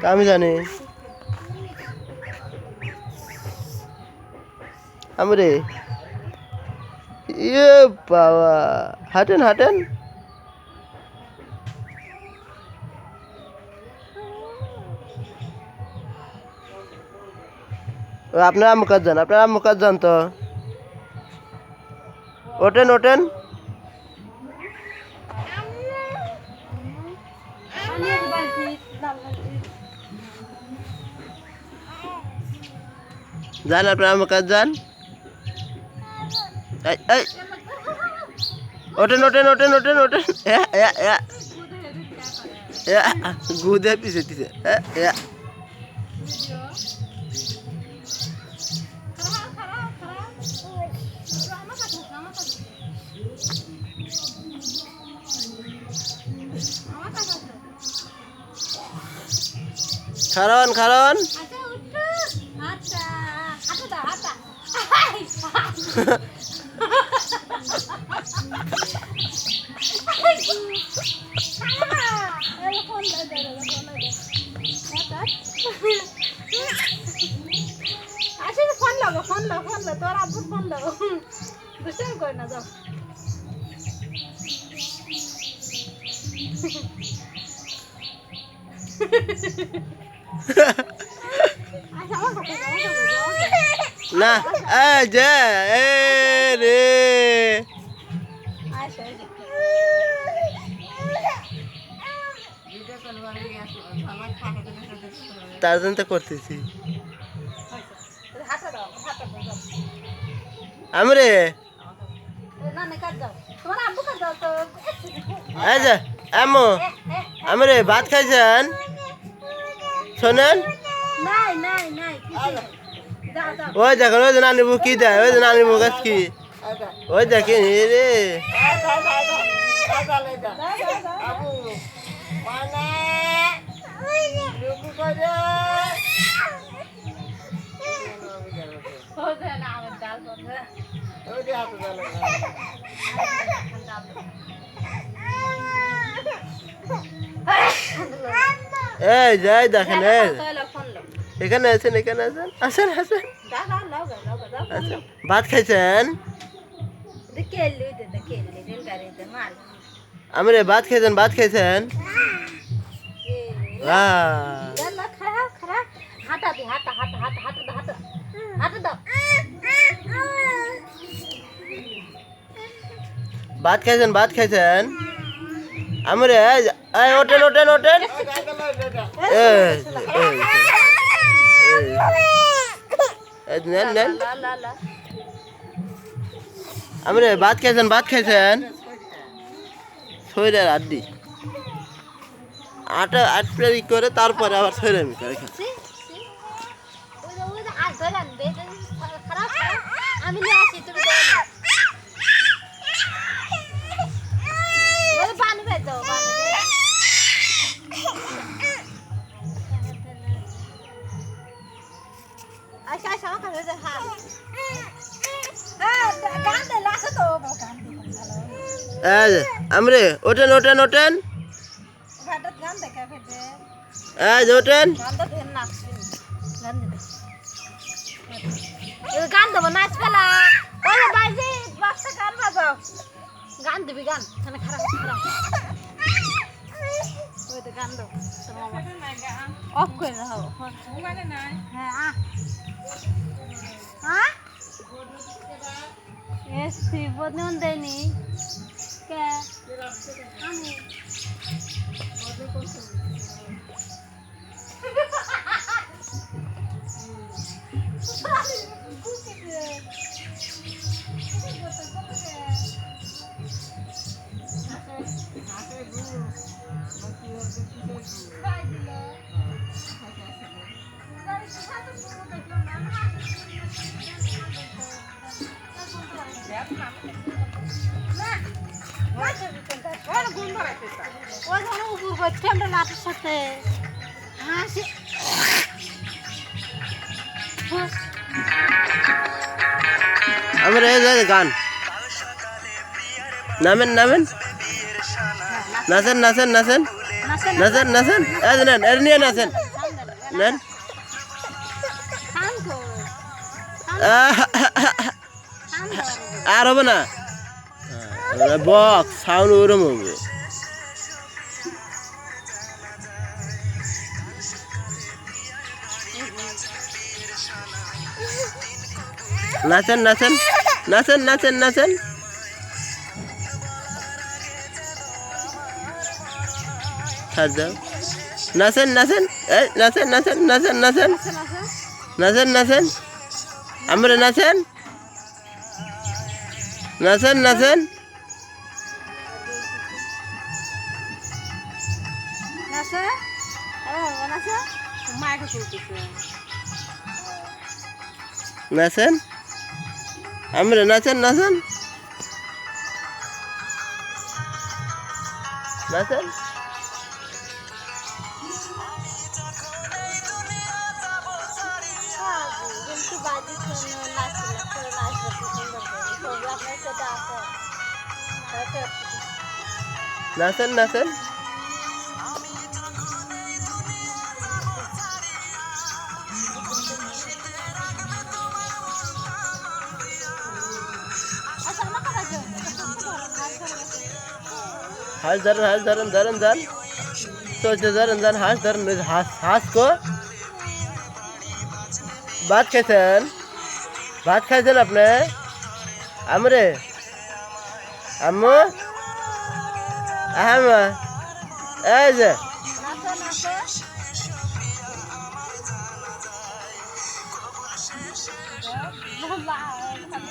আমি জানি আমরে ইয়ে বাবা হাঁটেন হাঁটেন আপনার আম্মু কাজ যান আপনার আম্মু কাজ যান তো ওঠেন ওঠেন যান আপনার আম্মু কাজ যান ওঠেন ওঠেন ওঠেন ওঠেন ওঠেন গুদে পিছে পিছে খারন খারন ফোন লো তোর আব্বুর ফোন লো দুষ্টামি করে না যাও না যে রে তার জন্য তো করতেছি আমরে আম্মু আমরে ভাত খাইছেন শোনেন ওই দেখেন ওই যে নানি বউ কি দেয় ওই যে নানি বউ গাছ কি ওই দেখেন রে এই যাই দেখেন এখানে আছেন এখানে আছেন আসেন আসেন আচ্ছা ভাত খাইছেন আমি রে ভাত খাইছেন ভাত খাইছেন ভাত খাইছেন ভাত খাইছেন আমি রে ওঠেন ওঠেন ওঠেন নেন নেন আমি রে ভাত খাইছেন শরীরের আড্ডি আটা আটপ্রারি করে তারপরে আবার শরীর করে খাচ্ছি আমি নিয়ে আসি তুমি পানি পাইতো আচ্ছা আচ্ছা আমার কাছে হাল গান দে লাসে তো গান দে আমরে ওঠেন ওঠেন ওঠেন ভাটা গান দেখা ফেটে ওঠেন গান তো দেন নাচ গান দে গান দেবো নাচ ফেলা ওই বাইরে বাক্সা গান বাজাও গান দিবি গান মানে খারাপ খারাপ ওই তো গান দাও অফ করে দাও মোবাইলে নাই হ্যাঁ হ্যাঁ এসি বদন দেনি কে আমি আমার গান নামেন নামেন নাচেন নাচেন নাচেন নাচেন নাচেন নিয়ে নাচেন নেন খান তো খান তো আর হবে না বক্স সাউন্ড ওরম হবে নাচেন নাচেন নাচেন নাচেন নাচেন ছাড় দাও নাচেন নাচেন এই নাচেন নাচেন নাচেন নাচেন নাচেন নাচেন আমরা নাচেন নাচেন নাচেন নাচে নাচে মাকে চলতেছে নাচেন আমরা নাচেন নাচেন নাচেন কিন্তু বাজি নাচেন নাচেন हाथ धरन हाथ धरन धरन धर सोचे धरन धर हाथ धरन हाथ हाथ को बात खाइसन अपने हमरे अम्मू अहम ऐसे নাচে